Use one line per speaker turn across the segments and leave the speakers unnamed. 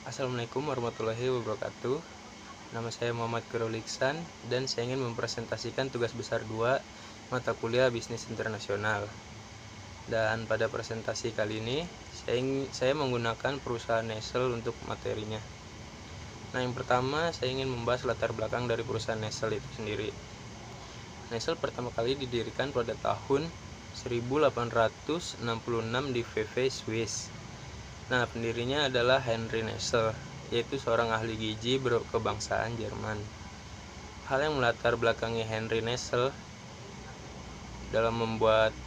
Assalamualaikum warahmatullahi wabarakatuh. Nama saya Muhammad Khairul Iksan dan saya ingin mempresentasikan tugas besar 2 mata kuliah Bisnis Internasional. Dan pada presentasi kali ini saya menggunakan perusahaan Nestle untuk materinya. Nah, yang pertama saya ingin membahas latar belakang dari perusahaan Nestle itu sendiri. Nestle pertama kali didirikan pada tahun 1866 di Vevey, Swiss. Nah, pendirinya adalah Henry Nestle, yaitu seorang ahli gizi berkebangsaan Jerman. Hal yang melatar belakangi Henry Nestle dalam membuat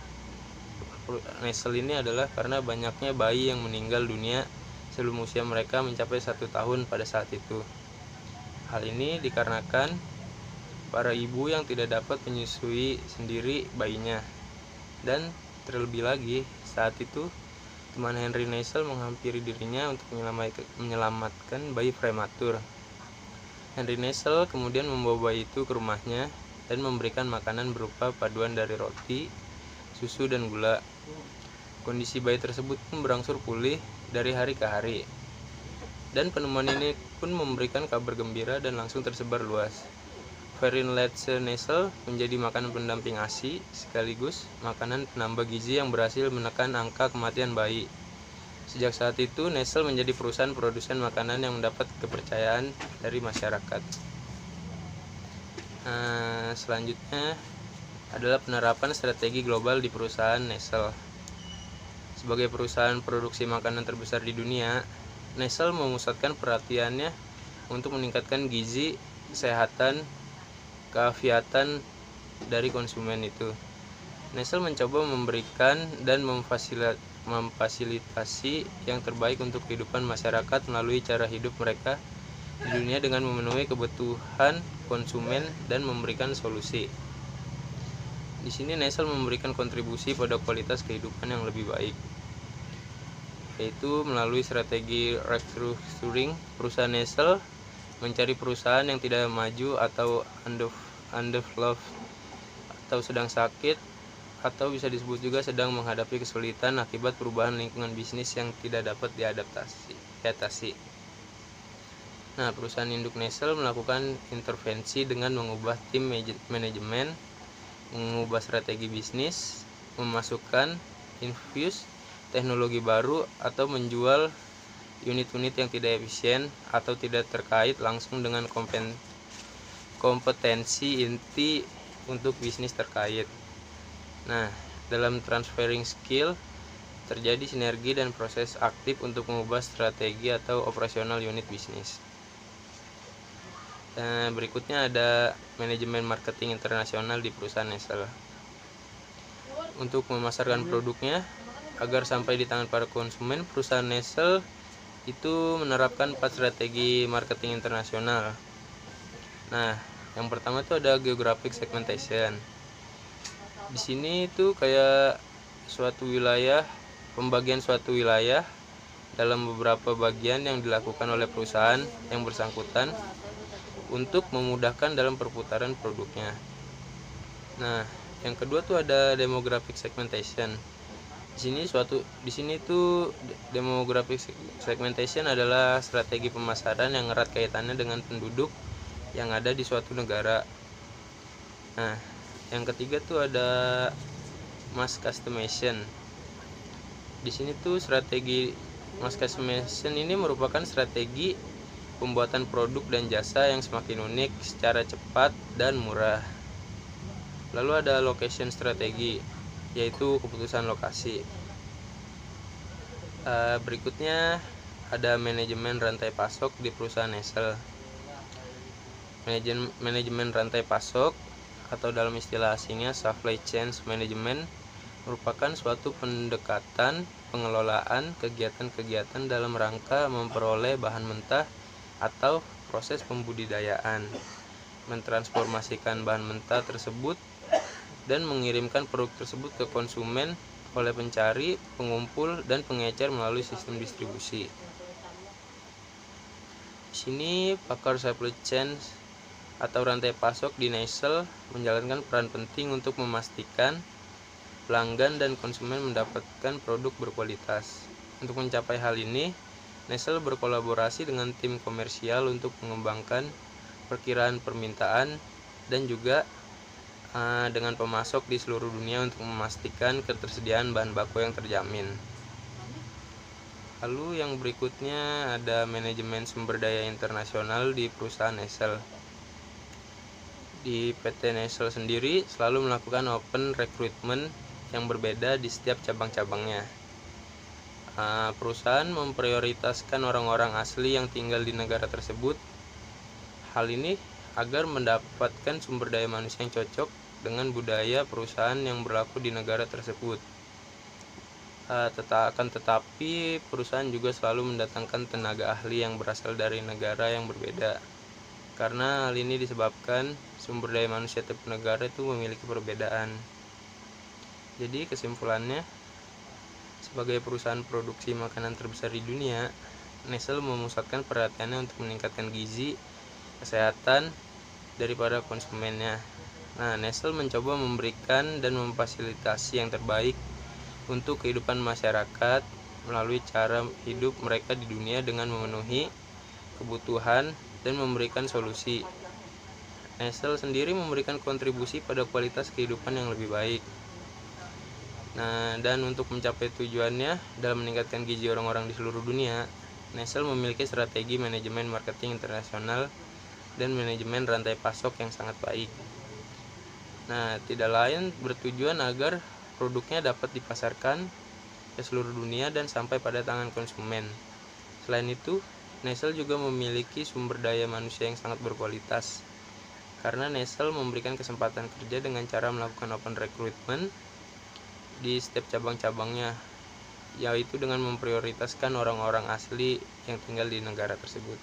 Nestle ini adalah karena banyaknya bayi yang meninggal dunia sebelum usia mereka mencapai 1 tahun pada saat itu. Hal ini dikarenakan para ibu yang tidak dapat menyusui sendiri bayinya. Dan terlebih lagi, saat itu teman Henry Nestle menghampiri dirinya untuk menyelamatkan bayi prematur. Henry Nestle kemudian membawa bayi itu ke rumahnya dan memberikan makanan berupa paduan dari roti, susu, dan gula. Kondisi bayi tersebut pun berangsur pulih dari hari ke hari. Dan penemuan ini pun memberikan kabar gembira dan langsung tersebar luas. Ferinletse Nestle menjadi makanan pendamping ASI sekaligus makanan penambah gizi yang berhasil menekan angka kematian bayi. Sejak saat itu, Nestle menjadi perusahaan produsen makanan yang mendapat kepercayaan dari masyarakat. Selanjutnya adalah penerapan strategi global di perusahaan Nestle. Sebagai perusahaan produksi makanan terbesar di dunia, Nestle memusatkan perhatiannya untuk meningkatkan gizi, kesehatan, keafiatan dari konsumen itu. Nestle mencoba memberikan dan memfasilitasi yang terbaik untuk kehidupan masyarakat melalui cara hidup mereka di dunia dengan memenuhi kebutuhan konsumen dan memberikan solusi. Di sini Nestle memberikan kontribusi pada kualitas kehidupan yang lebih baik, yaitu melalui strategi restructuring. Perusahaan Nestle mencari perusahaan yang tidak maju atau underdeveloped atau sedang sakit, atau bisa disebut juga sedang menghadapi kesulitan akibat perubahan lingkungan bisnis yang tidak dapat diatasi. Nah, perusahaan induk Nestle melakukan intervensi dengan mengubah tim manajemen, mengubah strategi bisnis, memasukkan infuse teknologi baru, atau menjual unit-unit yang tidak efisien atau tidak terkait langsung dengan kompetensi inti untuk bisnis terkait. Nah, dalam transferring skill terjadi sinergi dan proses aktif untuk mengubah strategi atau operasional unit bisnis. Berikutnya ada manajemen marketing internasional di perusahaan Nestle. Untuk memasarkan produknya agar sampai di tangan para konsumen, perusahaan Nestle itu menerapkan 4 strategi marketing internasional. Nah, yang pertama itu ada geographic segmentation. Di sini itu kayak pembagian suatu wilayah dalam beberapa bagian yang dilakukan oleh perusahaan yang bersangkutan untuk memudahkan dalam perputaran produknya. Nah, yang kedua tuh ada demographic segmentation. Di sini tuh demographic segmentation adalah strategi pemasaran yang erat kaitannya dengan penduduk yang ada di suatu negara. Nah, yang ketiga tuh ada mass customization. Di sini tuh strategi mass customization ini merupakan strategi pembuatan produk dan jasa yang semakin unik secara cepat dan murah. Lalu ada location strategi, yaitu keputusan lokasi. Berikutnya ada manajemen rantai pasok di perusahaan Nestle. Manajemen rantai pasok atau dalam istilah asingnya supply chain management merupakan suatu pendekatan pengelolaan kegiatan-kegiatan dalam rangka memperoleh bahan mentah atau proses pembudidayaan, mentransformasikan bahan mentah tersebut dan mengirimkan produk tersebut ke konsumen oleh pencari, pengumpul, dan pengecer melalui sistem distribusi. Di sini pakar supply chain atau rantai pasok di Nestle menjalankan peran penting untuk memastikan pelanggan dan konsumen mendapatkan produk berkualitas. Untuk mencapai hal ini, Nestle berkolaborasi dengan tim komersial untuk mengembangkan perkiraan permintaan dan juga dengan pemasok di seluruh dunia untuk memastikan ketersediaan bahan baku yang terjamin. Lalu yang berikutnya ada manajemen sumber daya internasional di perusahaan Nestle. Di PT Nestle sendiri selalu melakukan open recruitment yang berbeda di setiap cabang-cabangnya. Perusahaan memprioritaskan orang-orang asli yang tinggal di negara tersebut. Hal ini agar mendapatkan sumber daya manusia yang cocok dengan budaya perusahaan yang berlaku di negara tersebut. Tetapi perusahaan juga selalu mendatangkan tenaga ahli yang berasal dari negara yang berbeda. Karena hal ini disebabkan sumber daya manusia tiap negara itu memiliki perbedaan. Jadi kesimpulannya, sebagai perusahaan produksi makanan terbesar di dunia, Nestle memusatkan perhatiannya untuk meningkatkan gizi, kesehatan daripada konsumennya. Nah, Nestle mencoba memberikan dan memfasilitasi yang terbaik untuk kehidupan masyarakat melalui cara hidup mereka di dunia dengan memenuhi kebutuhan dan memberikan solusi. Nestle sendiri memberikan kontribusi pada kualitas kehidupan yang lebih baik. Nah, dan untuk mencapai tujuannya dalam meningkatkan gizi orang-orang di seluruh dunia, Nestle memiliki strategi manajemen marketing internasional dan manajemen rantai pasok yang sangat baik. Nah, tidak lain bertujuan agar produknya dapat dipasarkan ke seluruh dunia dan sampai pada tangan konsumen. Selain itu, Nestle juga memiliki sumber daya manusia yang sangat berkualitas. Karena Nestle memberikan kesempatan kerja dengan cara melakukan open recruitment di setiap cabang-cabangnya, yaitu dengan memprioritaskan orang-orang asli yang tinggal di negara tersebut.